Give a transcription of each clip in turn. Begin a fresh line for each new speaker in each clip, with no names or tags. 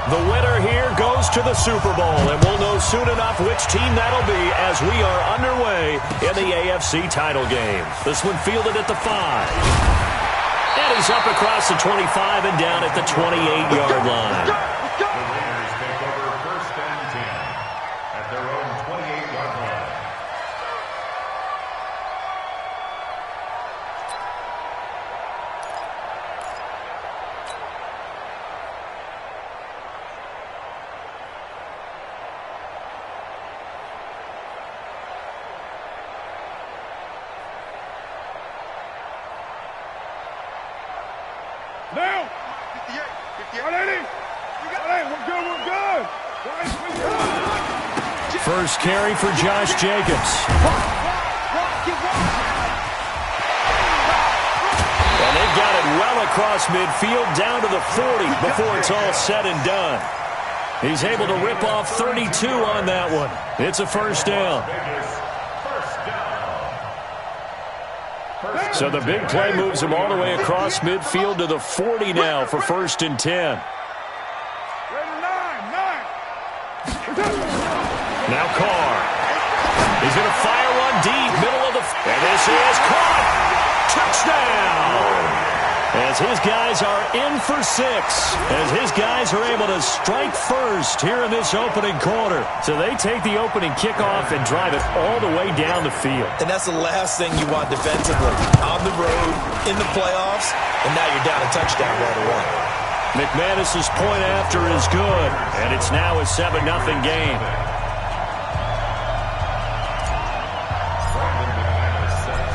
The winner here goes to the Super Bowl, and we'll know soon enough which team that'll be as we are underway in the AFC title game. This one fielded at the 5. And he's up across the 25 and down at the 28-yard line.
Now! 58, 58. 180. We're good.
First carry for Josh Jacobs. And they've got it well across midfield down to the 40 before it's all said and done. He's able to rip off 32 on that one. It's a first down. So the big play moves him all the way across midfield to the 40 now for 1st and 10. Now Carr. He's going to fire one deep, middle of the... And this is caught. Touchdown! As his guys are in for 6. As his guys are able to strike first here in this opening quarter. So they take the opening kickoff and drive it all the way down the field.
And that's the last thing you want defensively. On the road, in the playoffs, and now you're down a touchdown right away.
McManus's point after is good, and it's now a 7-0 game.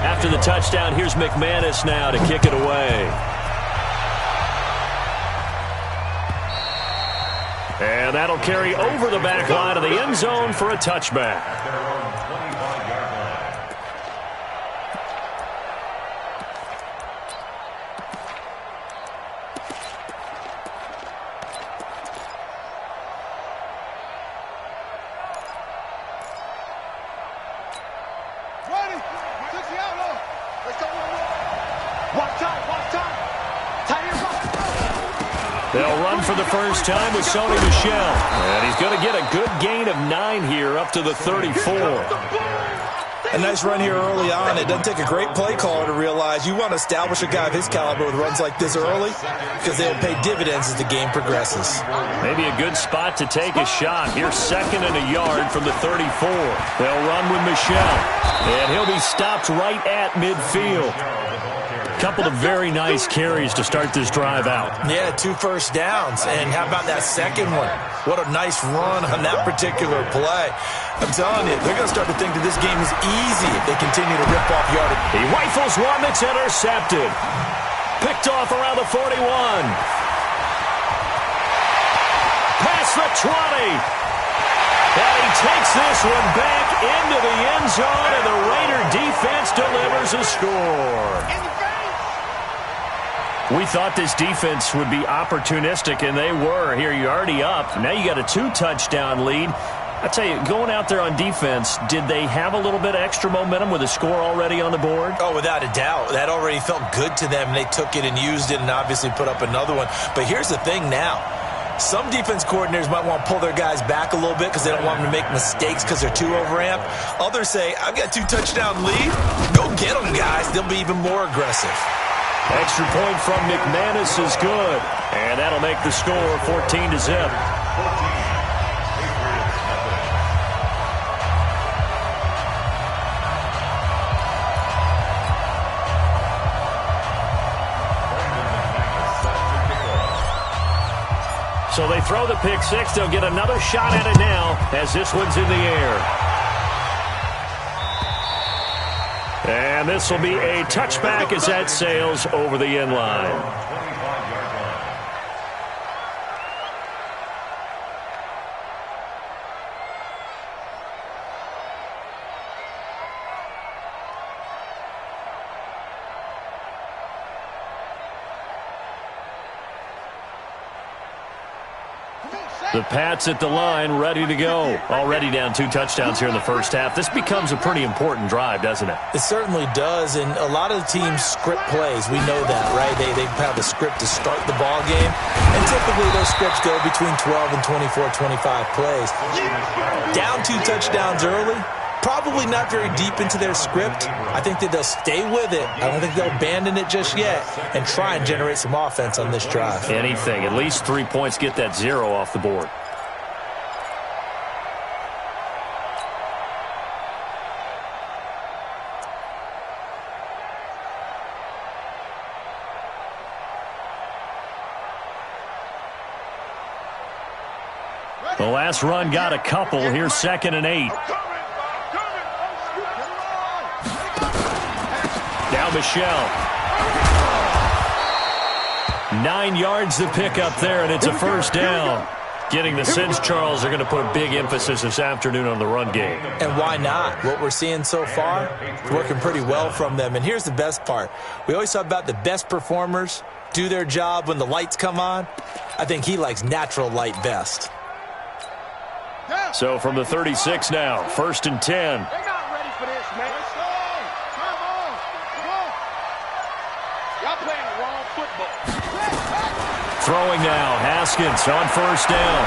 After the touchdown, here's McManus now to kick it away. And that'll carry over the back line of the end zone for a touchback. They'll run for the first time with Sony Michel. And he's going to get a good gain of 9 here up to the 34.
A nice run here early on. It doesn't take a great play caller to realize you want to establish a guy of his caliber with runs like this early because they'll pay dividends as the game progresses.
Maybe a good spot to take a shot. Here's 2nd and a yard from the 34. They'll run with Michel. And he'll be stopped right at midfield. Couple of very nice carries to start this drive out.
Yeah, 2 first downs. And how about that second one? What a nice run on that particular play. I'm telling you, they're going to start to think that this game is easy if they continue to rip off yardage.
He rifles one that's intercepted. Picked off around the 41. Past the 20. And he takes this one back into the end zone, and the Raider defense delivers a score. We thought this defense would be opportunistic, and they were. Here, you're already up. Now you got a 2-touchdown lead. I tell you, going out there on defense, did they have a little bit of extra momentum with a score already on the board?
Oh, without a doubt. That already felt good to them. They took it and used it and obviously put up another one. But here's the thing now. Some defense coordinators might want to pull their guys back a little bit because they don't want them to make mistakes because they're too overamped. Others say, I've got 2-touchdown lead. Go get them, guys. They'll be even more aggressive.
Extra point from McManus is good. And that'll make the score 14-0. So they throw the pick 6. They'll get another shot at it now as this one's in the air. And this will be a touchback as that sails over the end line. The Pats at the line, ready to go. Already down 2 touchdowns here in the first half. This becomes a pretty important drive, doesn't it?
It certainly does, and a lot of the teams script plays. We know that, right? They have a script to start the ball game, and typically those scripts go between 12 and 24, 25 plays. Down 2 touchdowns early, probably not very deep into their script. I think that they'll stay with it. I don't think they'll abandon it just yet and try and generate some offense on this drive.
Anything. At least 3 points, get that 0 off the board. The last run got a couple. Here's 2nd and 8. Now Michelle. 9 yards to pick up there, and it's a first down. Getting the sense, Charles, are going to put a big emphasis this afternoon on the run game.
And why not? What we're seeing so far, working pretty well from them. And here's the best part. We always talk about the best performers do their job when the lights come on. I think he likes natural light best.
So from the 36 now, 1st and 10.
They're not ready for this, man. Come on. Y'all playing the wrong football.
Throwing now, Haskins on 1st down.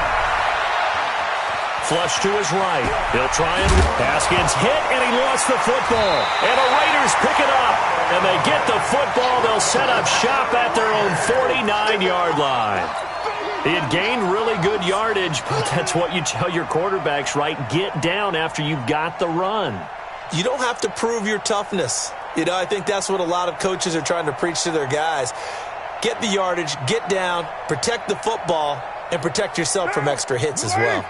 Flush to his right. He'll try and Haskins hit, and he lost the football. And the Raiders pick it up, and they get the football. They'll set up shop at their own 49-yard line. He had gained really good yardage, but that's what you tell your quarterbacks, right? Get down after you've got the run.
You don't have to prove your toughness. You know, I think that's what a lot of coaches are trying to preach to their guys. Get the yardage, get down, protect the football, and protect yourself from extra hits as well.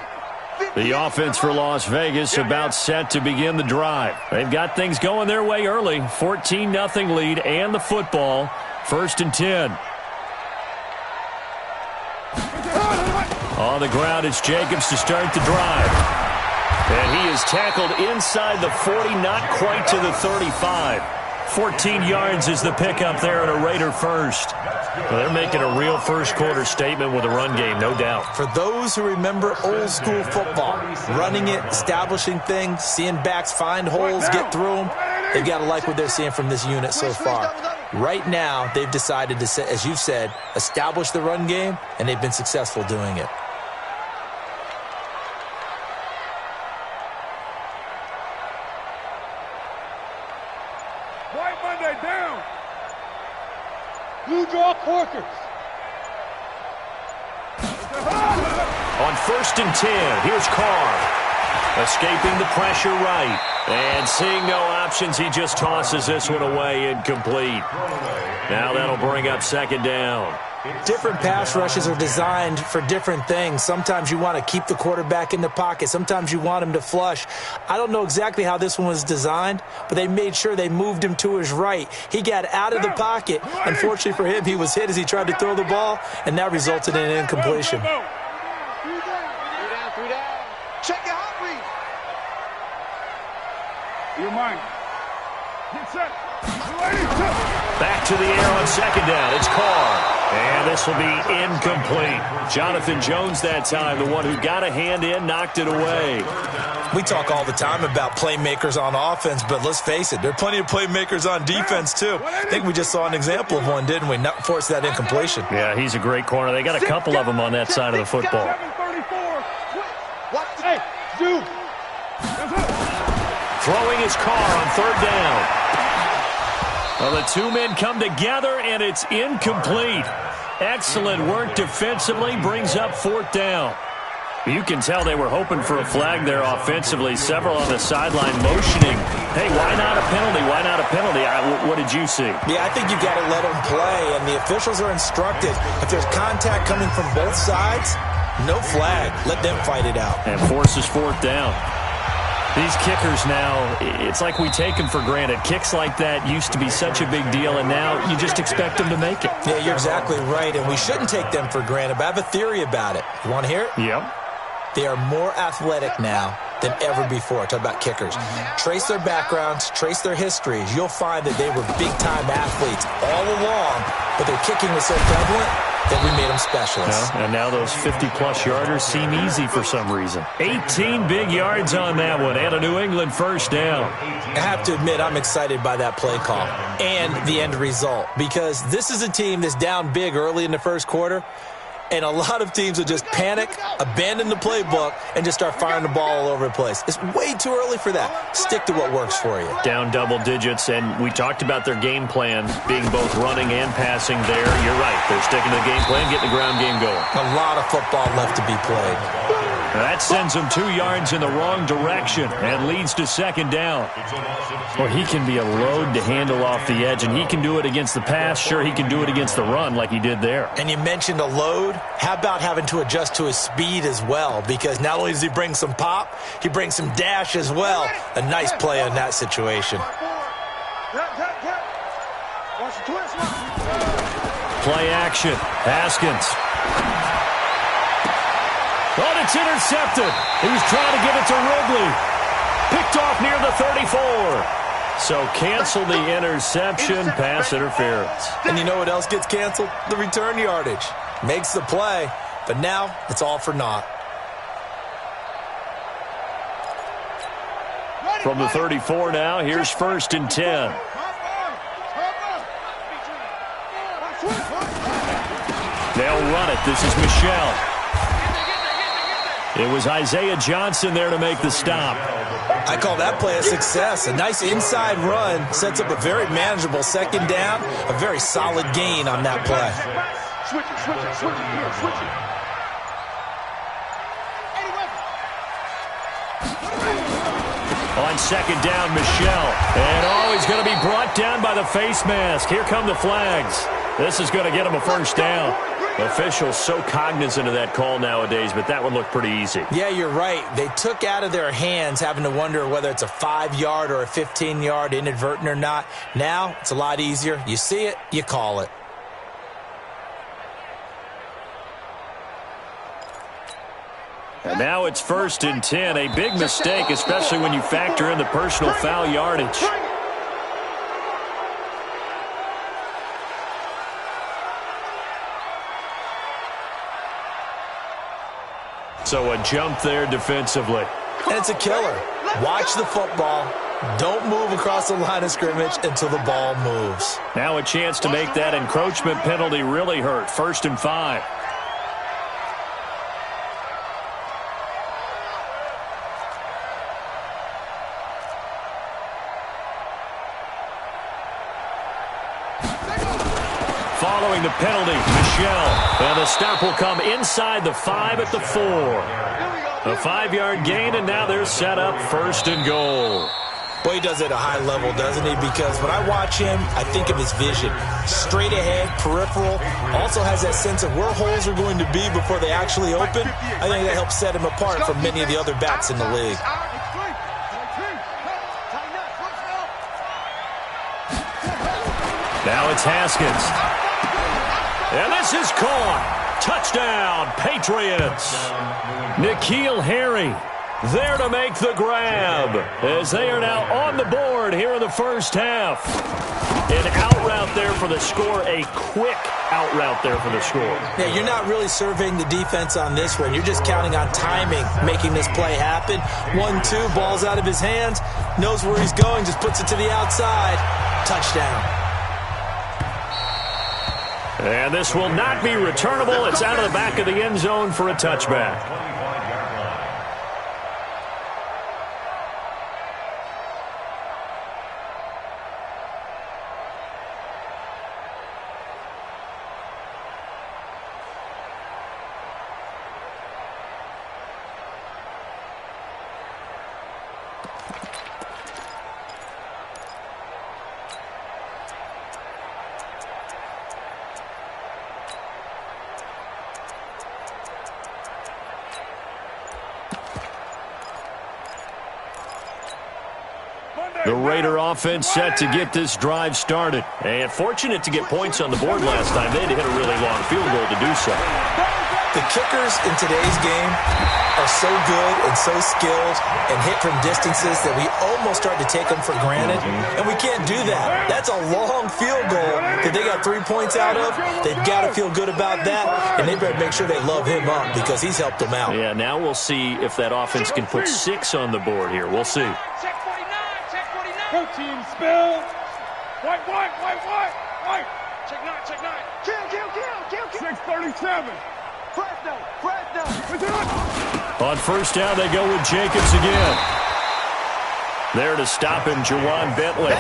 The offense for Las Vegas about set to begin the drive. They've got things going their way early. 14-0 lead and the football. 1st and 10. On the ground, it's Jacobs to start the drive. And he is tackled inside the 40, not quite to the 35. 14 yards is the pickup there at a Raider first. Well, they're making a real first-quarter statement with a run game, no doubt.
For those who remember old-school football, running it, establishing things, seeing backs find holes, get through them, they've got to like what they're seeing from this unit so far. Right now, they've decided to, as you've said, establish the run game, and they've been successful doing it.
White Monday down. Blue draw Corkers.
On 1st and 10, here's Carr. Escaping the pressure right. And seeing no options, he just tosses this one away incomplete. Now that'll bring up 2nd down.
Different pass rushes are designed for different things. Sometimes you want to keep the quarterback in the pocket. Sometimes you want him to flush. I don't know exactly how this one was designed, but they made sure they moved him to his right. He got out of the pocket. Unfortunately for him, he was hit as he tried to throw the ball, and that resulted in an incompletion.
Three down. Check your hot read. Your mind. Get set.
Back to the air on 2nd down. It's Carr. And this will be incomplete. Jonathan Jones that time, the one who got a hand in, knocked it away.
We talk all the time about playmakers on offense, but let's face it, there are plenty of playmakers on defense too. I think we just saw an example of one, didn't we? Not force that incompletion.
Yeah, he's a great corner. They got a couple of them on that side of the football.
Hey, dude.
Throwing his Carr on 3rd down. Well, the two men come together, and it's incomplete. Excellent work defensively, brings up 4th down. You can tell they were hoping for a flag there offensively. Several on the sideline motioning. Hey, why not a penalty? Why not a penalty? What did you see?
Yeah, I think you got to let them play, and the officials are instructed. If there's contact coming from both sides, no flag. Let them fight it out.
And forces 4th down. These kickers now, it's like we take them for granted. Kicks like that used to be such a big deal, and now you just expect them to make it.
Yeah, you're exactly right, and we shouldn't take them for granted, but I have a theory about it. You want to hear it?
Yep.
They are more athletic now than ever before. Talk about kickers. Trace their backgrounds, trace their histories. You'll find that they were big-time athletes all along, but their kicking was so prevalent, that we made them specialists.
And now those 50-plus yarders seem easy for some reason. 18 big yards on that one and a New England first down.
I have to admit I'm excited by that play call and the end result because this is a team that's down big early in the first quarter, and a lot of teams will just panic, abandon the playbook, and just start firing the ball all over the place. It's way too early for that. Stick to what works for you.
Down double digits, and we talked about their game plan being both running and passing there. You're right. They're sticking to the game plan, getting the ground game going.
A lot of football left to be played.
That sends him 2 yards in the wrong direction and leads to second down. Well, he can be a load to handle off the edge, and he can do it against the pass. Sure, he can do it against the run like he did there.
And you mentioned a load. How about having to adjust to his speed as well? Because not only does he bring some pop, he brings some dash as well. A nice play on that situation.
Play action. Haskins. Oh, it's intercepted. He was trying to get it to Ridley. Picked off near the 34. So cancel the interception, pass interference.
And you know what else gets canceled? The return yardage. Makes the play, but now it's all for naught.
From the 34 now, here's 1st and 10. They'll run it. This is Michel. It was Isaiah Johnson there to make the stop.
I call that play a success. A nice inside run sets up a very manageable second down. A very solid gain on that play.
Switch it here, switch it.
On second down, Michel. And he's going to be brought down by the face mask. Here come the flags. This is going to get him a first down. Officials so cognizant of that call nowadays, but that one looked pretty easy.
Yeah, you're right. They took out of their hands having to wonder whether it's a 5-yard or a 15-yard inadvertent or not. Now it's a lot easier. You see it, you call it.
And now it's 1st and 10. A big mistake, especially when you factor in the personal foul yardage. So a jump there defensively.
And it's a killer. Watch the football. Don't move across the line of scrimmage until the ball moves.
Now a chance to make that encroachment penalty really hurt. 1st and 5. Following the penalty, Michel. And the stop will come inside the 5 at the 4. A 5-yard gain, and now they're set up 1st and goal.
Boy, he does it at a high level, doesn't he? Because when I watch him, I think of his vision. Straight ahead, peripheral. Also has that sense of where holes are going to be before they actually open. I think that helps set him apart from many of the other backs in the league.
Now it's Haskins. And this is caught. Touchdown, Patriots. N'Keal Harry there to make the grab as they are now on the board here in the first half. An out route there for the score, a quick out route there for the score.
Yeah, you're not really surveying the defense on this one. You're just counting on timing, making this play happen. 1-2, ball's out of his hands, knows where he's going, just puts it to the outside. Touchdown.
And this will not be returnable. It's out of the back of the end zone for a touchback. The Raider offense set to get this drive started. And fortunate to get points on the board last time. They had to hit a really long field goal to do so.
The kickers in today's game are so good and so skilled and hit from distances that we almost start to take them for granted, and we can't do that. That's a long field goal that they got 3 points out of. They've got to feel good about that, and they better make sure they love him up because he's helped them out.
Yeah, now we'll see if that offense can put 6 on the board here. We'll see.
Check 49, check 49. Protein spill. White. Check 9, check 9. Kill. 637. Fresno.
On first down, they go with Jacobs again. There to stop him, Jawan Bentley.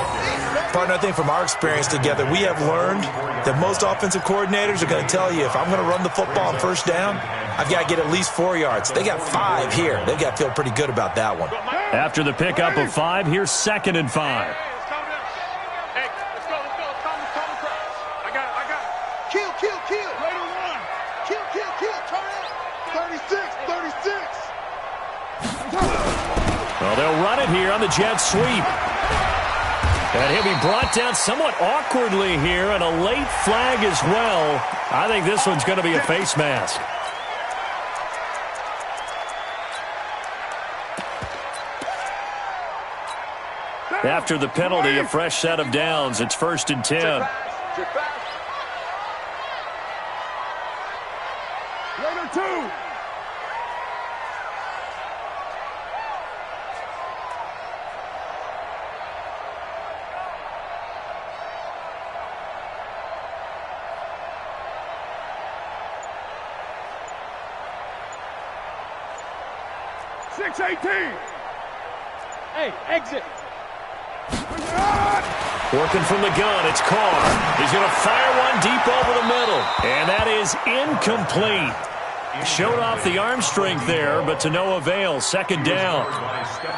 Partner, I think from our experience together, we have learned that most offensive coordinators are going to tell you, if I'm going to run the football on first down, I've got to get at least 4 yards. They got 5 here. They've got to feel pretty good about that one.
After the pickup of 5, here's 2nd and 5. Well, they'll run it here on the jet sweep. And he'll be brought down somewhat awkwardly here, and a late flag as well. I think this one's going to be a face mask. After the penalty, a fresh set of downs. It's 1st and 10.
Later 2. Hey, exit.
Working from the gun, it's Carr. He's going to fire one deep over the middle. And that is incomplete. Showed off the arm strength there, but to no avail. 2nd down.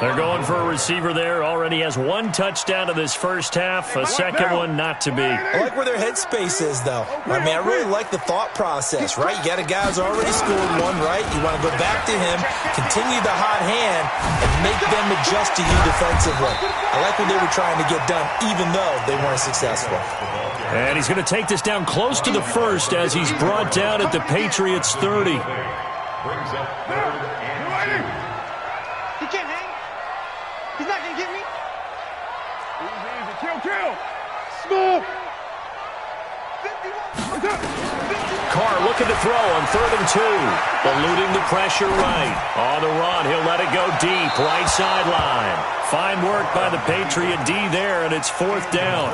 They're going for a receiver there. Already has 1 touchdown in this first half. A second one not to be.
I like where their headspace is, though. I mean, I really like the thought process, right? You got a guy who's already scored 1, right? You want to go back to him, continue the hot hand, and make them adjust to you defensively. I like what they were trying to get done, even though they weren't successful.
And he's going to take this down close to the 1st as he's brought down at the Patriots 30.
He can't hang. He's not going to get me. Easy. Kill. Smooth.
Carr looking to throw on 3rd and 2. Eluding the pressure right. On the run, he'll let it go deep. Right sideline. Fine work by the Patriot D there, and it's 4th down.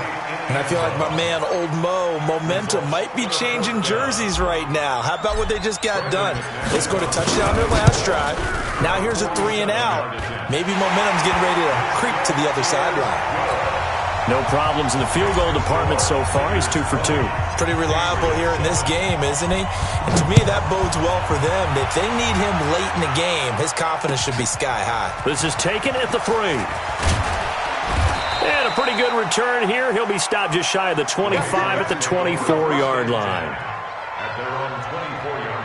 And I feel like my man, Old Mo, momentum might be changing jerseys right now. How about what they just got done? They scored a touchdown their last drive. Now here's a 3 and out. Maybe momentum's getting ready to creep to the other sideline.
No problems in the field goal department so far. He's 2 for 2.
Pretty reliable here in this game, isn't he? And to me, that bodes well for them. If they need him late in the game, his confidence should be sky high.
This is taken at the 3. And a pretty good return here. He'll be stopped just shy of the 25 at the 24-yard line.
At their own 24-yard line.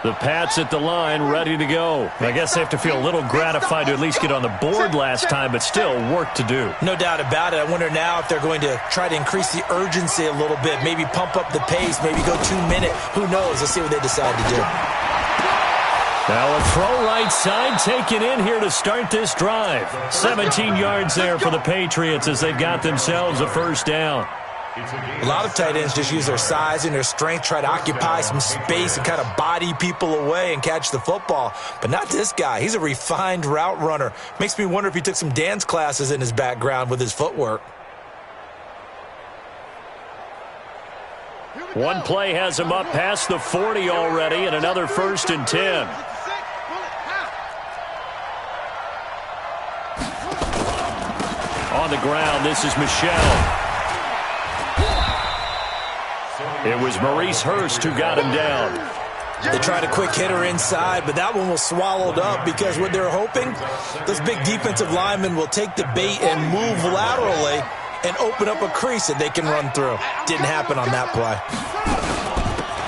The Pats at the line, ready to go. I guess they have to feel a little gratified to at least get on the board last time, but still work to do.
No doubt about it. I wonder now if they're going to try to increase the urgency a little bit, maybe pump up the pace, maybe go 2-minute. Who knows? Let's see what they decide to do.
Now a throw right side taken in here to start this drive. 17 yards there for the Patriots as they've got themselves a 1st down.
A lot of tight ends just use their size and their strength, try to occupy some space and kind of body people away and catch the football. But not this guy. He's a refined route runner. Makes me wonder if he took some dance classes in his background with his footwork.
One play has him up past the 40 already, and another 1st and 10. On the ground, this is Michel. It was Maurice Hurst who got him down.
They tried a quick hitter inside, but that one was swallowed up because what they're hoping, those big defensive linemen will take the bait and move laterally and open up a crease that they can run through. Didn't happen on that play.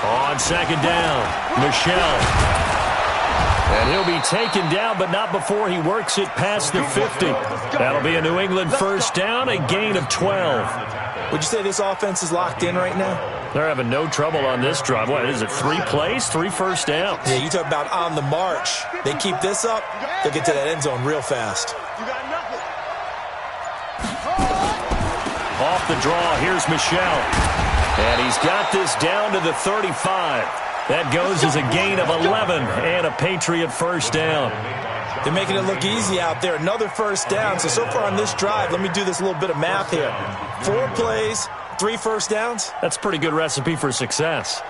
On second down, Michel. And he'll be taken down, but not before he works it past the 50. That'll be a New England first down, a gain of 12.
Would you say this offense is locked in right now?
They're having no trouble on this drive. What is it, 3 plays, 3 first downs?
Yeah, you talk about on the march. They keep this up, they'll get to that end zone real fast.
Off the draw, here's Michel. And he's got this down to the 35. That goes as a gain of 11 and a Patriot first down.
They're making it look easy out there. Another first down. So far on this drive, let me do this little bit of math here. 4 plays, 3 first downs.
That's a pretty good recipe for success.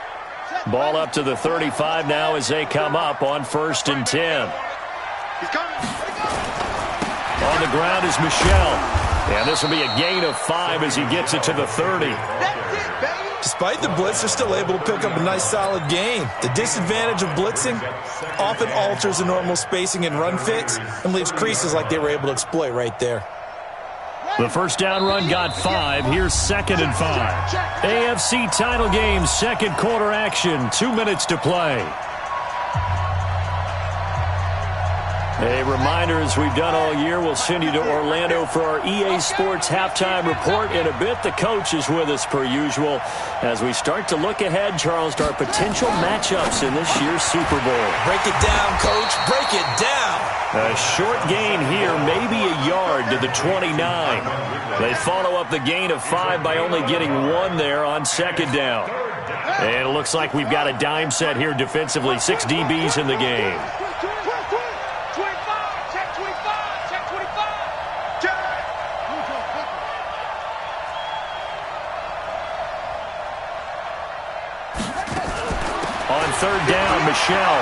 Ball up to the 35 now as they come up on 1st and 10. On the ground is Michel. And this will be a gain of 5 as he gets it to the 30.
Despite the blitz, they're still able to pick up a nice solid gain. The disadvantage of blitzing often alters the normal spacing and run fits and leaves creases like they were able to exploit right there.
The first down run got 5. Here's 2nd and 5. AFC title game, 2nd quarter action. 2 minutes to play. A reminder, as we've done all year, we'll send you to Orlando for our EA Sports halftime report. In a bit, the coach is with us per usual as we start to look ahead, Charles, to our potential matchups in this year's Super Bowl.
Break it down, Coach. Break it down.
A short gain here, maybe a yard to the 29. They follow up the gain of 5 by only getting 1 there on 2nd down. And it looks like we've got a dime set here defensively. 6 DBs in the game. On 3rd down, Michel.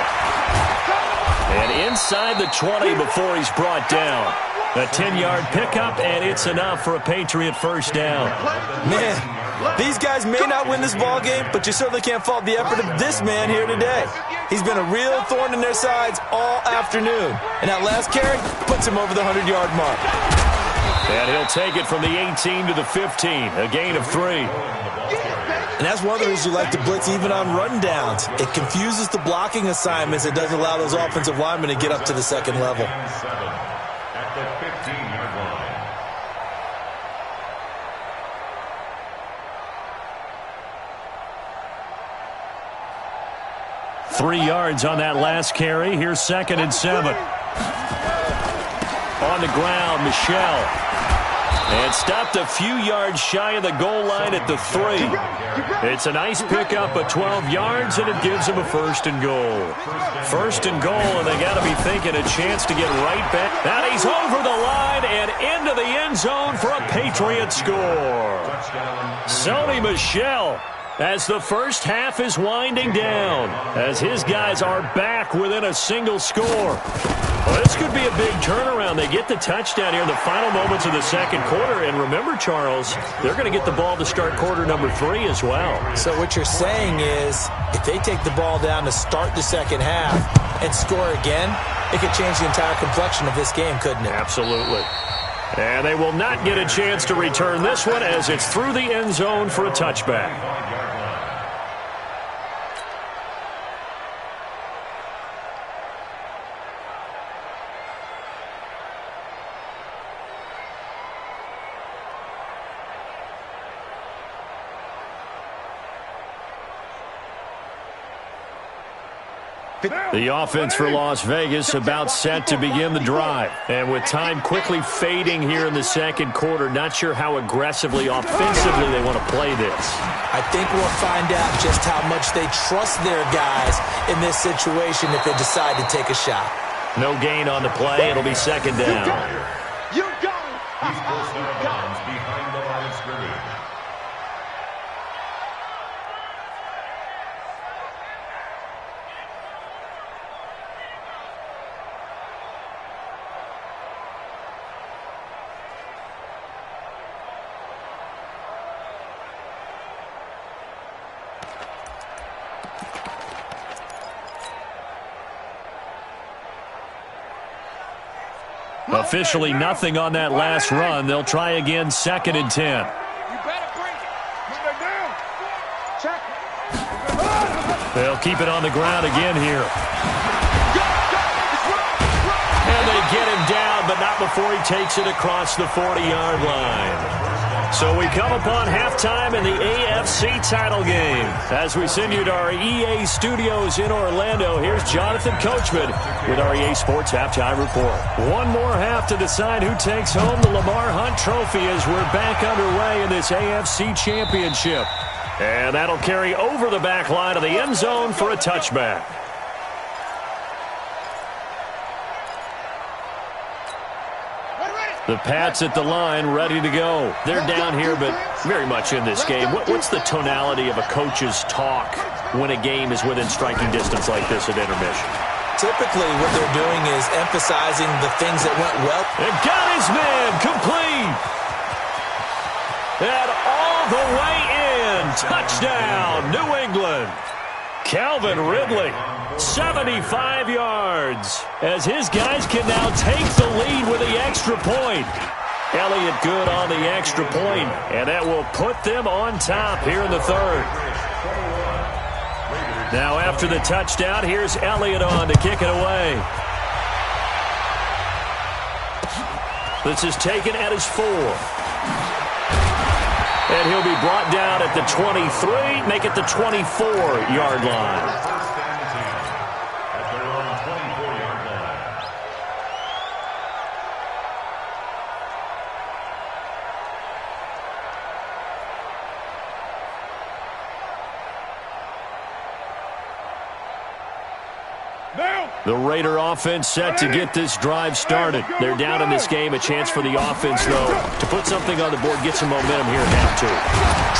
And inside the 20 before he's brought down. A 10-yard pickup, and it's enough for a Patriot first down.
Man, these guys may not win this ball game, but you certainly can't fault the effort of this man here today. He's been a real thorn in their sides all afternoon. And that last carry puts him over the 100-yard mark.
And he'll take it from the 18 to the 15, a gain of 3.
And that's one of the reasons you like to blitz even on rundowns. It confuses the blocking assignments. It doesn't allow those offensive linemen to get up to the second level.
At the 15-yard line.
3 yards on that last carry. Here's 2nd and 7. On the ground, Michel. And stopped a few yards shy of the goal line at the 3. It's a nice pickup of 12 yards, and it gives him a 1st and goal. 1st and goal, and they got to be thinking a chance to get right back. And he's over the line and into the end zone for a Patriot score. Sony Michel, as the first half is winding down, as his guys are back within a single score. Well, this could be a big turnaround. They get the touchdown here in the final moments of the 2nd quarter. And remember, Charles, they're going to get the ball to start quarter number 3 as well.
So what you're saying is if they take the ball down to start the 2nd half and score again, it could change the entire complexion of this game, couldn't it?
Absolutely. And they will not get a chance to return this one as it's through the end zone for a touchback. The offense for Las Vegas about set to begin the drive. And with time quickly fading here in the 2nd quarter, not sure how aggressively, offensively they want to play this.
I think we'll find out just how much they trust their guys in this situation if they decide to take a shot.
No gain on the play. It'll be 2nd down.
You got it.
He's close out of bounds behind the line of scrimmage.
Officially nothing on that last run. They'll try again, 2nd and 10.
You better bring it. Move it down. Check.
They'll keep it on the ground again here. And they get him down, but not before he takes it across the 40-yard line. So we come upon halftime in the AFC title game. As we send you to our EA studios in Orlando, here's Jonathan Coachman with our EA Sports Halftime Report. One more half to decide who takes home the Lamar Hunt Trophy as we're back underway in this AFC Championship. And that'll carry over the back line of the end zone for a touchback. The Pats at the line, ready to go. They're down here, but very much in this game. What's the tonality of a coach's talk when a game is within striking distance like this at intermission?
Typically, what they're doing is emphasizing the things that went well.
And got his man complete. And all the way in. Touchdown, New England. Calvin Ridley, 75 yards, as his guys can now take the lead with the extra point. Elliott good on the extra point, and that will put them on top here in the third. Now after the touchdown, here's Elliott on to kick it away. This is taken at his 4. And he'll be brought down at the 23, make it the 24-yard line. The Raider offense set to get this drive started. They're down in this game. A chance for the offense, though, to put something on the board, get some momentum here in half 2.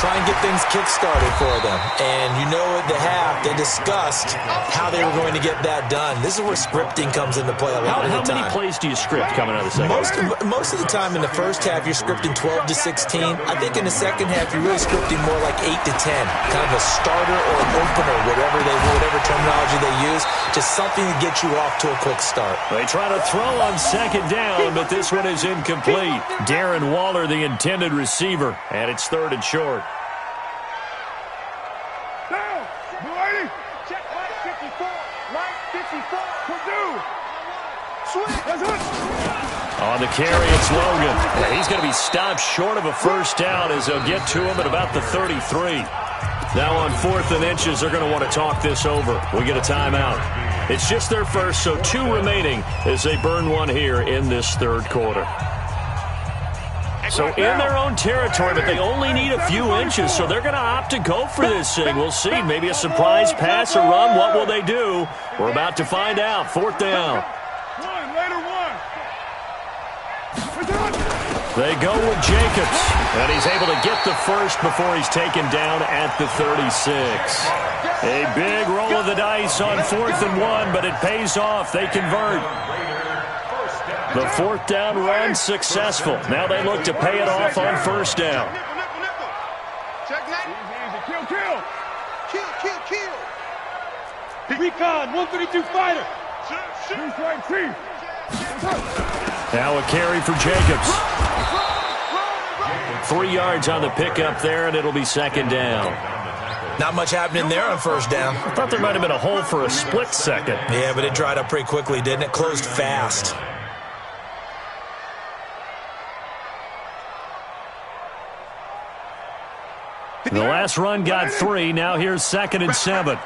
Try and get things kick-started for them. And you know at the half, they discussed how they were going to get that done. This is where scripting comes into play a lot of the time.
How many plays do you script coming out of the second half?
Most of the time in the first half, you're scripting 12 to 16. I think in the second half, you're really scripting more like 8 to 10. Kind of a starter or an opener, whatever terminology they use. Just something to get you off to a quick start.
They try to throw on second down, but this one is incomplete. Darren Waller, the intended receiver, and it's 3rd and short.
Down. Brady. Check line 54. Line 54. Purdue. Swing. That's it.
On the carry, it's Logan. And he's going to be stopped short of a first down as they'll get to him at about the 33. Now on 4th and inches, they're going to want to talk this over. We get a timeout. It's just their first, so 2 remaining as they burn one here in this third quarter. So in their own territory, but they only need a few inches, so they're going to opt to go for this thing. We'll see. Maybe a surprise pass or run. What will they do? We're about to find out. 4th down. They go with Jacobs, and he's able to get the first before he's taken down at the 36. A big roll of the dice on 4th and 1, but it pays off. They convert. The 4th down run successful. Now they look to pay it off on 1st down.
Kill. Recon, 132 fighter.
Now a carry for Jacobs. 3 yards on the pickup there, and it'll be 2nd down.
Not much happening there on 1st down.
I thought there might have been a hole for a split second.
Yeah, but it dried up pretty quickly, didn't it? Closed fast.
The last run got 3. Now here's 2nd and 7.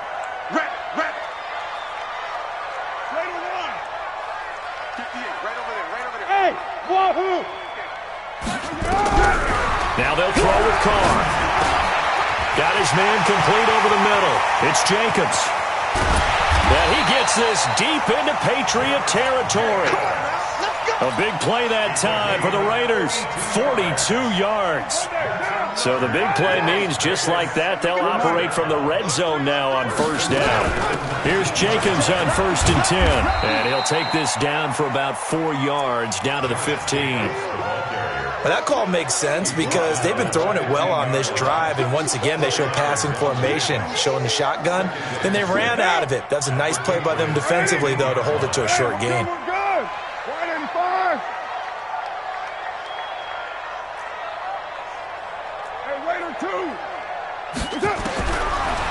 Hey, Wahoo!
Now they'll throw with Carr. Got his man complete over the middle. It's Jacobs. And he gets this deep into Patriot territory. A big play that time for the Raiders. 42 yards. So the big play means just like that, they'll operate from the red zone now on 1st down. Here's Jacobs on 1st and 10. And he'll take this down for about 4 yards, down to the 15.
Well, that call makes sense because they've been throwing it well on this drive, and once again they show passing formation, showing the shotgun. Then they ran out of it. That's a nice play by them defensively, though, to hold it to a short gain.
We're good. 185.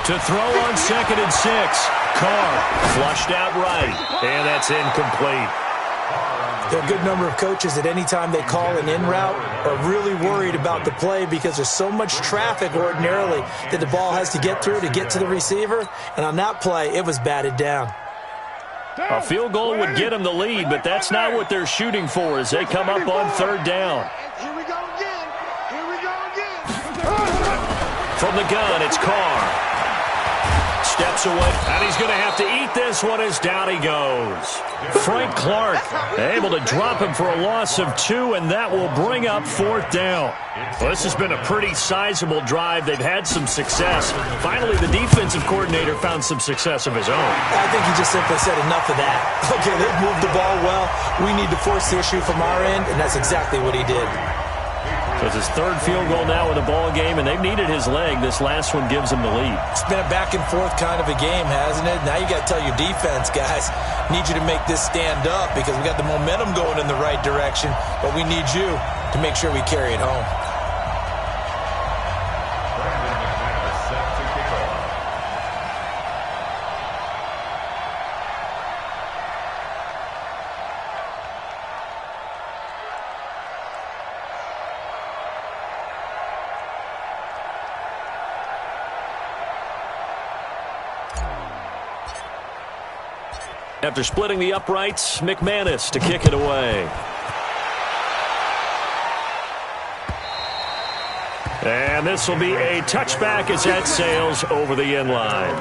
To throw on 2nd and 6. Carr flushed out right, and that's incomplete.
There are a good number of coaches at any time they call an in route are really worried about the play because there's so much traffic ordinarily that the ball has to get through to get to the receiver. And on that play, it was batted down.
A field goal would get them the lead, but that's not what they're shooting for as they come up on 3rd down.
Here we go again. Here we go again.
From the gun, it's Carr. Steps away, and he's going to have to eat this one as down he goes. Frank Clark able to drop him for a loss of 2, and that will bring up 4th down. Well, this has been a pretty sizable drive. They've had some success. Finally, the defensive coordinator found some success of his own.
I think he just simply said enough of that. Okay, they've moved the ball well. We need to force the issue from our end, and that's exactly what he did.
So it's his 3rd field goal now in the ball game, and they've needed his leg. This last one gives him the lead.
It's been a back-and-forth kind of a game, hasn't it? Now you got to tell your defense, guys, need you to make this stand up because we got the momentum going in the right direction, but we need you to make sure we carry it home.
After splitting the uprights, McManus to kick it away. And this will be a touchback as that sails over the end line.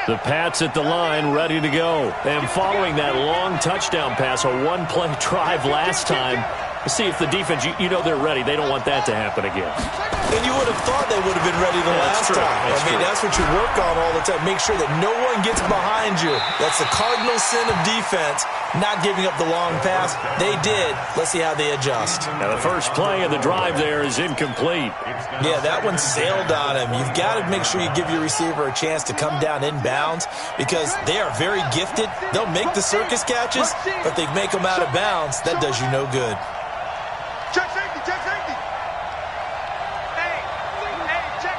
The Pats at the line, ready to go. And following that long touchdown pass, a one-play drive last time, see if the defense, you know they're ready. They don't want that to happen again.
And you would have thought they would have been ready the last time. That's what you work on all the time. Make sure that no one gets behind you. That's the cardinal sin of defense, not giving up the long pass. They did. Let's see how they adjust.
Now the first play of the drive there is incomplete.
Yeah, that one sailed on him. You've got to make sure you give your receiver a chance to come down inbounds because they are very gifted. They'll make the circus catches, but they make them out of bounds. That does you no good.
Check safety, check safety. Hey, check.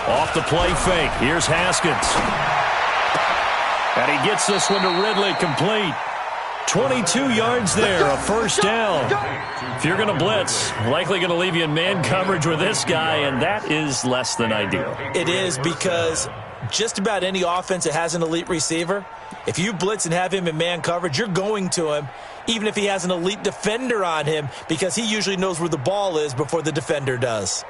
Off the play fake. Here's Haskins. And he gets this one to Ridley complete. 22 yards there, a first down. If you're going to blitz, likely going to leave you in man coverage with this guy, and that is less than ideal.
It is because just about any offense that has an elite receiver, if you blitz and have him in man coverage, you're going to him, even if he has an elite defender on him, because he usually knows where the ball is before the defender does.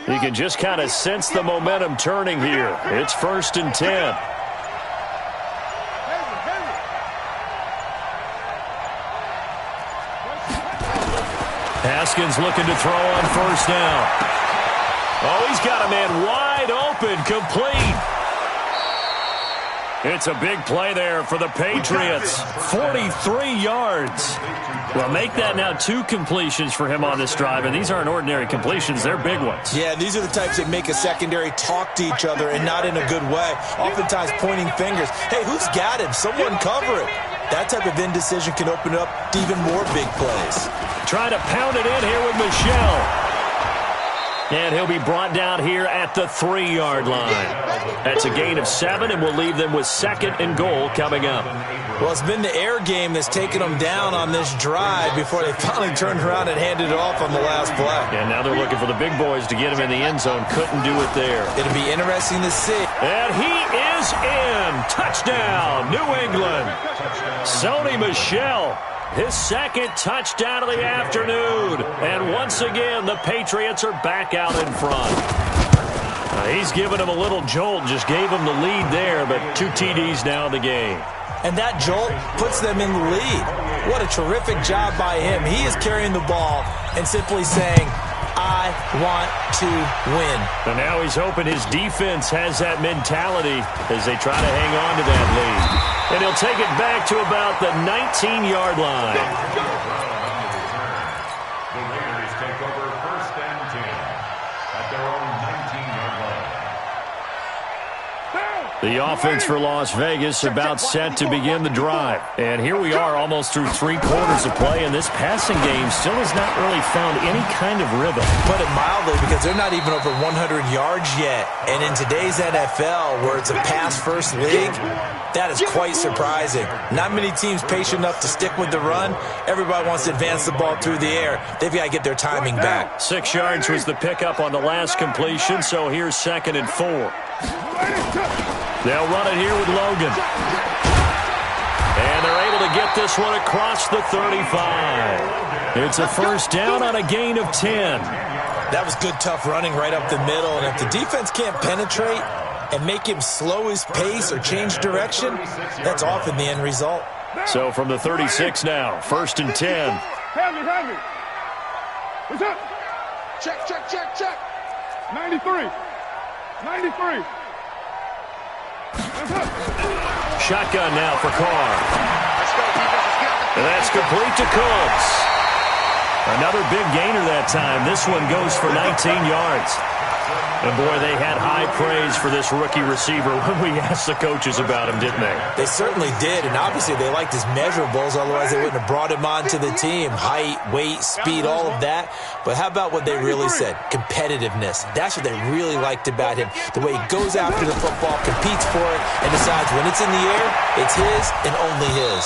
You can just kind of sense the momentum turning here. It's 1st and 10. Haskins looking to throw on 1st down. Oh, he's got a man wide open, complete. It's a big play there for the Patriots. 43 yards. Well, make that now 2 completions for him on this drive, and these aren't ordinary completions. They're big ones.
Yeah, these are the types that make a secondary talk to each other and not in a good way. Oftentimes pointing fingers. Hey, who's got him? Someone cover it. That type of indecision can open up to even more big plays.
Trying to pound it in here with Michel. And he'll be brought down here at the 3-yard line. That's a gain of 7, and we'll leave them with 2nd and goal coming up.
Well, it's been the air game that's taken them down on this drive before they finally turned around and handed it off on the last play.
And now they're looking for the big boys to get him in the end zone. Couldn't do it there.
It'll be interesting to see.
And he is in. Touchdown, New England. Sony Michel. His 2nd touchdown of the afternoon. And once again, the Patriots are back out in front. He's given him a little jolt, just gave him the lead there, but 2 TDs now in the game.
And that jolt puts them in the lead. What a terrific job by him. He is carrying the ball and simply saying, I want to win.
And now he's hoping his defense has that mentality as they try to hang on to that lead. And he'll take it back to about the 19-yard line. The offense for Las Vegas about set to begin the drive. And here we are almost through 3 quarters of play, and this passing game still has not really found any kind of rhythm.
Put it mildly, because they're not even over 100 yards yet. And in today's NFL, where it's a pass-first league, that is quite surprising. Not many teams patient enough to stick with the run. Everybody wants to advance the ball through the air. They've got to get their timing back.
6 yards was the pickup on the last completion, so here's 2nd and 4. They'll run it here with Logan. And they're able to get this one across the 35. It's a first down on a gain of 10.
That was good, tough running right up the middle. And if the defense can't penetrate and make him slow his pace or change direction, that's often the end result.
So from the 36 now, 1st and 10.
Hand me. What's up? Check. 93.
Shotgun now for Carr. And that's complete to Cooks. Another big gainer that time. This one goes for 19 yards. And, boy, they had high praise for this rookie receiver when we asked the coaches about him, didn't they?
They certainly did, and obviously they liked his measurables, otherwise they wouldn't have brought him onto the team. Height, weight, speed, all of that. But how about what they really said? Competitiveness. That's what they really liked about him. The way he goes after the football, competes for it, and decides when it's in the air, it's his and only his.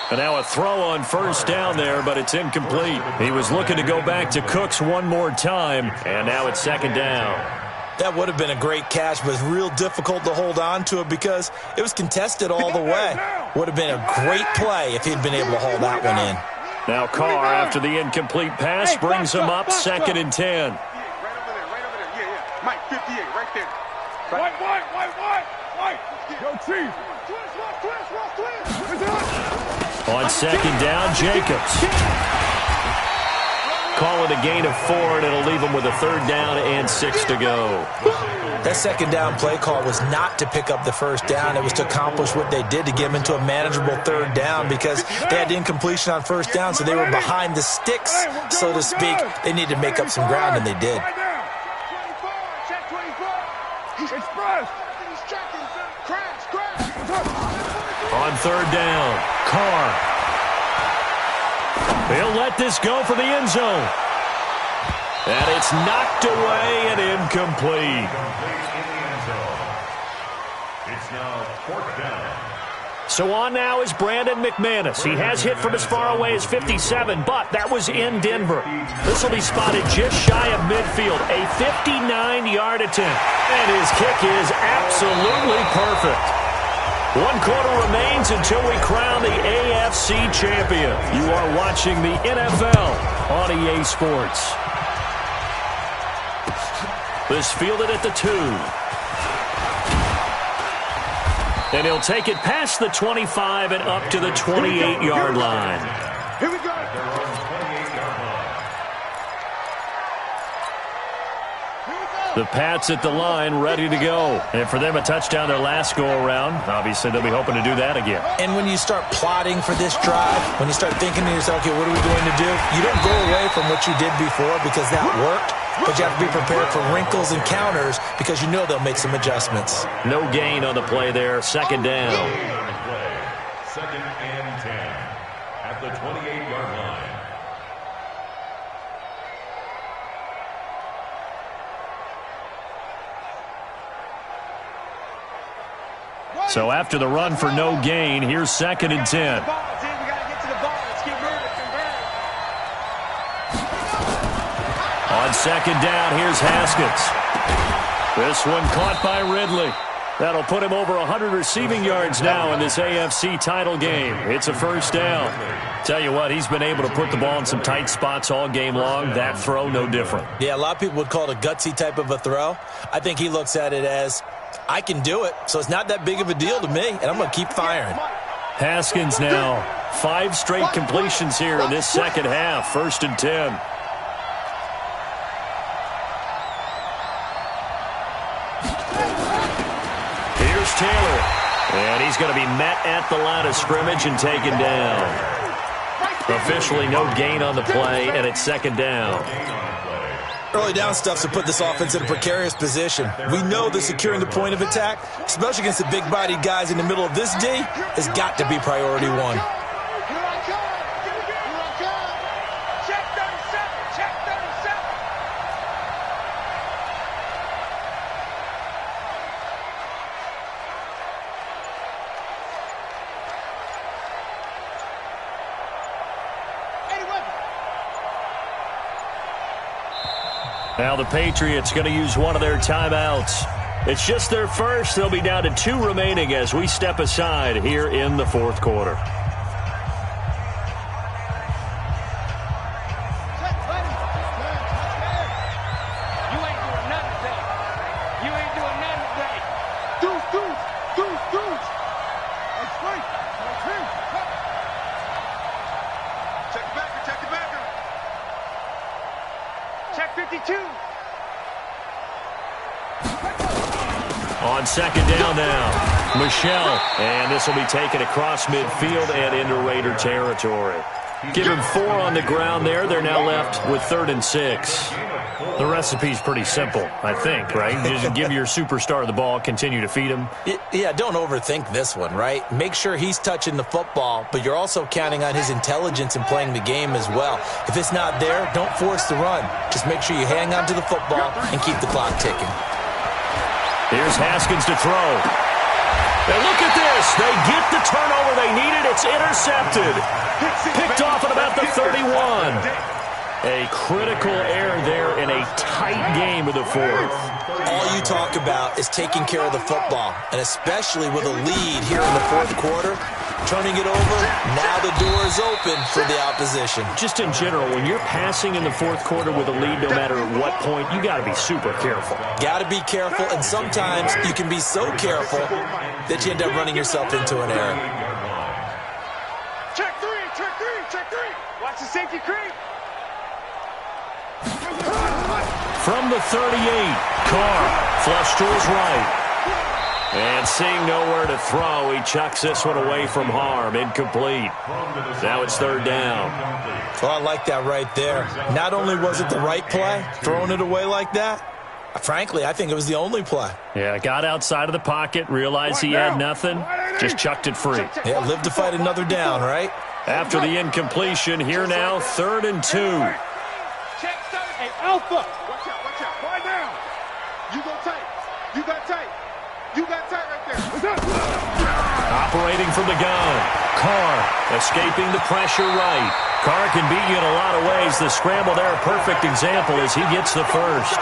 And now a throw on first down there, but it's incomplete. He was looking to go back to Cooks one more time, and now it's 2nd down.
That would have been a great catch, but it's real difficult to hold on to it because it was contested all the way. Would have been a great play if he'd been able to hold that one in.
Now Carr, after the incomplete pass, brings him up 2nd and 10.
Right over there. Yeah. Mike, 58, right there. White. Yo, Chief. Twist.
On 2nd down, Jacobs. Call it a gain of 4, and it'll leave him with a 3rd down and 6 to go.
That 2nd down play call was not to pick up the first down. It was to accomplish what they did to get him into a manageable 3rd down because they had incompletion on first down, so they were behind the sticks, so to speak. They needed to make up some ground, and they did.
On 3rd down, Carr. He'll let this go for the end zone. And it's knocked away and incomplete.
It's now 4th down.
So on now is Brandon McManus. He has hit from as far away as 57, but that was in Denver. This will be spotted just shy of midfield, a 59-yard attempt. And his kick is absolutely perfect. 1 quarter remains until we crown the AFC champion. You are watching the NFL on EA Sports. This fielded at the 2. And he'll take it past the 25 and up to the 28-yard line.
Here we go.
The Pats at the line, ready to go. And for them, a touchdown their last go-around. Obviously, they'll be hoping to do that again.
And when you start plotting for this drive, when you start thinking to yourself, okay, what are we going to do? You don't go away from what you did before because that worked, but you have to be prepared for wrinkles and counters because you know they'll make some adjustments.
No gain on the play there. 2nd down.
2nd and 10 at the 28-yard line.
So after the run for no gain, here's 2nd and 10. On 2nd down, here's Haskins. This one caught by Ridley. That'll put him over 100 receiving yards now in this AFC title game. It's a first down. Tell you what, he's been able to put the ball in some tight spots all game long. That throw, no different.
Yeah, a lot of people would call it a gutsy type of a throw. I think he looks at it as, I can do it, so it's not that big of a deal to me, and I'm going to keep firing.
Haskins now, 5 straight completions here in this second half. 1st and 10. Here's Taylor, and he's going to be met at the line of scrimmage and taken down. Officially no gain on the play, and it's 2nd down.
Early down stuffs to put this offense in a precarious position. We know that securing the point of attack, especially against the big-bodied guys in the middle of this D, has got to be priority one.
Now the Patriots going to use one of their timeouts. It's just their first. They'll be down to 2 remaining as we step aside here in the fourth quarter. On second down now, Michelle, and this will be taken across midfield and into Raider territory. Give him 4 on the ground there. They're now left with 3rd and 6. The recipe's pretty simple, I think, right? Just give your superstar the ball, continue to feed him.
Yeah, don't overthink this one, right? Make sure he's touching the football, but you're also counting on his intelligence in playing the game as well. If it's not there, don't force the run. Just make sure you hang on to the football and keep the clock ticking.
Here's Haskins to throw. And look at this. They get the turnover they needed. It's intercepted. Picked off at about the 31. A critical error there in a tight game of the fourth.
All you talk about is taking care of the football, and especially with a lead here in the fourth quarter, turning it over, now the door is open for the opposition.
Just in general, when you're passing in the fourth quarter with a lead, no matter what point, you got to be super careful.
Got to be careful, and sometimes you can be so careful that you end up running yourself into an error.
Check three, check three, check three. Watch the safety creep.
From the 38, Carr flush to his right. And seeing nowhere to throw, he chucks this one away from harm. Incomplete. Now it's 3rd down.
Well, I like that right there. Not only was it the right play, throwing it away like that, frankly, I think it was the only play.
Yeah, got outside of the pocket, realized he had nothing, just chucked it free.
Yeah, live to fight another down, right?
After the incompletion, here now, 3rd and 2.
Hey, Alpha. Watch out. Quiet down. You go tight. You got tight. You got tight right there.
Operating from the gun. Carr escaping the pressure right. Carr can beat you in a lot of ways. The scramble there, a perfect example as he gets the first.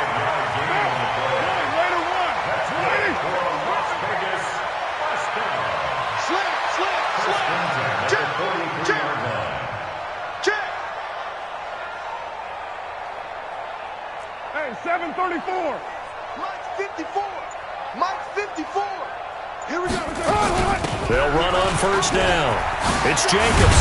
Hey, 734. Mike's 54. Mike's 54. Here we go.
They'll run on first down. It's Jacobs.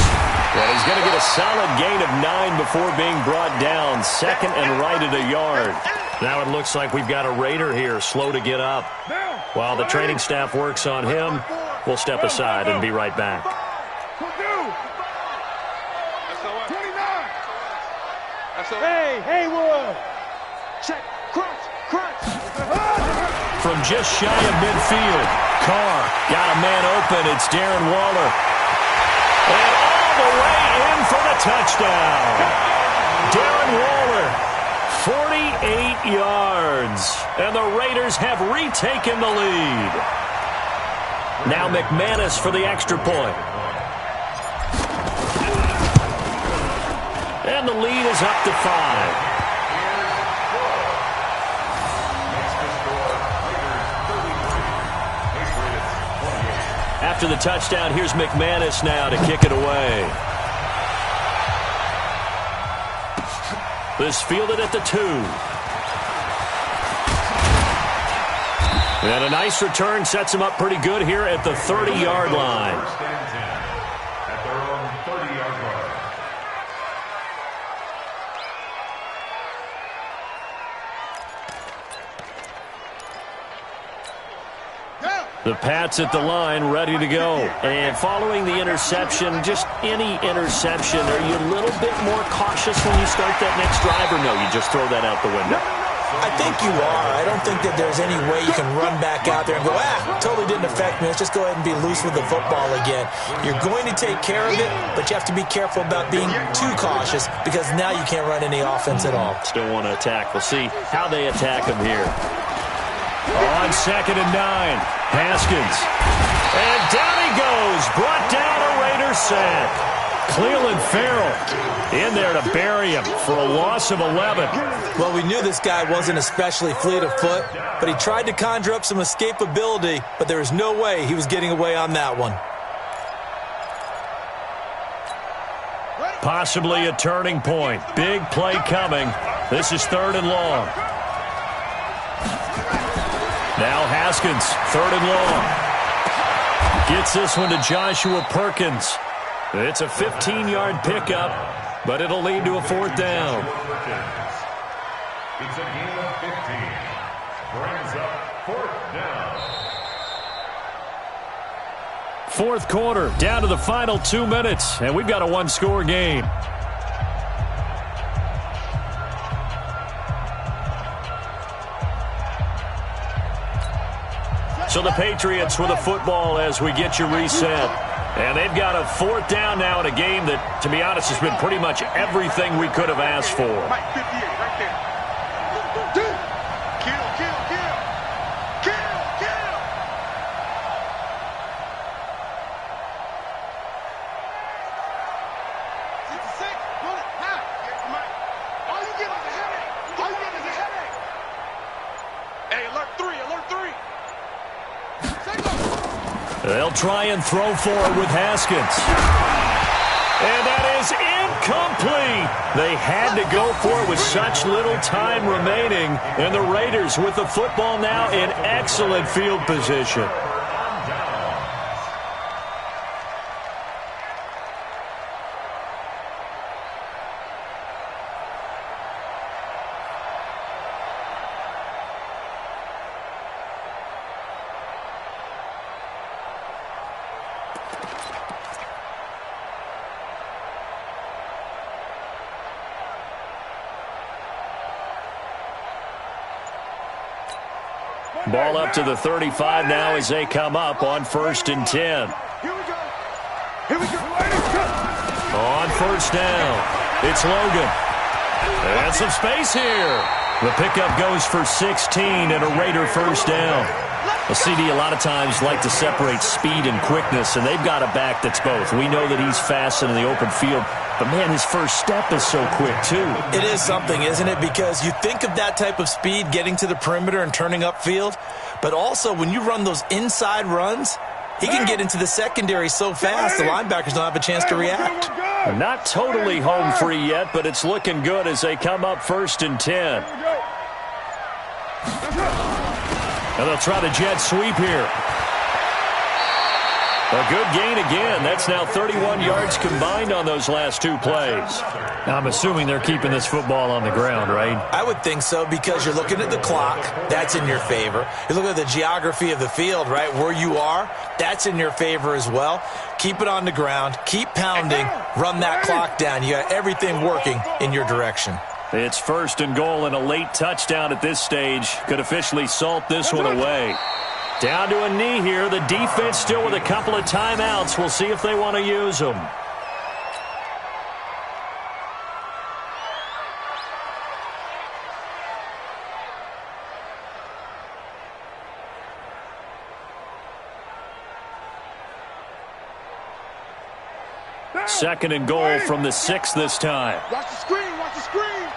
And he's going to get a solid gain of 9 before being brought down. 2nd and right at a yard. Now it looks like we've got a Raider here, slow to get up. While the training staff works on him, we'll step aside and be right back.
29. Hey, Haywood. Check. Crunch.
From just shy of midfield, Carr got a man open. It's Darren Waller. And all the way in for the touchdown. Darren Waller, 48 yards. And the Raiders have retaken the lead. Now McManus for the extra point. And the lead is up to 5. After the touchdown, here's McManus now to kick it away. This fielded at the 2. And a nice return sets him up pretty good here at the 30-yard line.
At their own 30-yard line.
Down.
The Pats at the line, ready to go. And following the interception, just any interception, are you a little bit more cautious when you start that next drive, or no, you just throw that out the window?
I think you are. I don't think that there's any way you can run back out there and go, totally didn't affect me. Let's just go ahead and be loose with the football again. You're going to take care of it, but you have to be careful about being too cautious because now you can't run any offense at all.
Still want to attack. We'll see how they attack him here. On 2nd and 9, Haskins. And down he goes. Brought down a Raiders sack. Cleveland Farrell in there to bury him for a loss of 11.
Well, we knew this guy wasn't especially fleet of foot, but he tried to conjure up some escapability, but there was no way he was getting away on that one.
Possibly a turning point. Big play coming. This is 3rd and long. Now Haskins, 3rd and long. Gets this one to Joshua Perkins. It's a 15-yard pickup, but it'll lead to a 4th down.
It's a gain of 15. Brings up 4th down.
4th quarter, down to the final 2 minutes, and we've got a 1-score game. So the Patriots with a football as we get you reset. And they've got a 4th down now in a game that, to be honest, has been pretty much everything we could have asked for.
Mike, 58 right there. Kill, kill, kill. Kill, kill. Pull it. High. Yes, Mike. All you get is a headache. All you get is a headache. Hey, alert 3, alert 3.
They'll try and throw forward with Haskins. And that is incomplete. They had to go for it with such little time remaining. And the Raiders with the football now in excellent field position. Ball up to the 35 now as they come up on 1st and 10.
Here we go. Here we go.
On 1st down, it's Logan. And some space here. The pickup goes for 16 and a Raider 1st down. Well, CD a lot of times like to separate speed and quickness, and they've got a back that's both. We know that he's fast in the open field, but, man, his first step is so quick, too.
It is something, isn't it? Because you think of that type of speed getting to the perimeter and turning upfield, but also when you run those inside runs, he can get into the secondary so fast the linebackers don't have a chance to react.
Not totally home free yet, but it's looking good as they come up 1st and 10. And they'll try the jet sweep here. A good gain again. That's now 31 yards combined on those last 2 plays. Now, I'm assuming they're keeping this football on the ground, right?
I would think so because you're looking at the clock. That's in your favor. You're looking at the geography of the field, right? Where you are, that's in your favor as well. Keep it on the ground. Keep pounding. Run that clock down. You got everything working in your direction.
It's 1st and goal and a late touchdown at this stage. Could officially salt this one away. Down to a knee here. The defense still with a couple of timeouts. We'll see if they want to use them. Second and goal from the 6 this time.
Watch the screen. Watch the screen.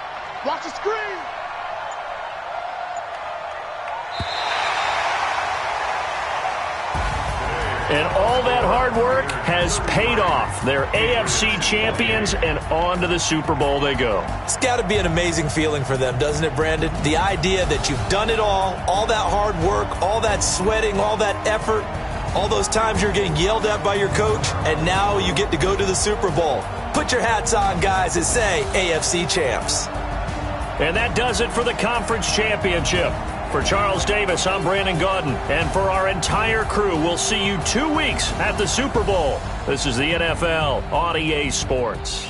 Watch the screen.
And all that hard work has paid off. They're AFC champions, and on to the Super Bowl they go.
It's got to be an amazing feeling for them, doesn't it, Brandon? The idea that you've done it all that hard work, all that sweating, all that effort, all those times you're getting yelled at by your coach, and now you get to go to the Super Bowl. Put your hats on, guys, and say AFC champs.
And that does it for the conference championship. For Charles Davis, I'm Brandon Gaudin. And for our entire crew, we'll see you 2 weeks at the Super Bowl. This is the NFL on EA Sports.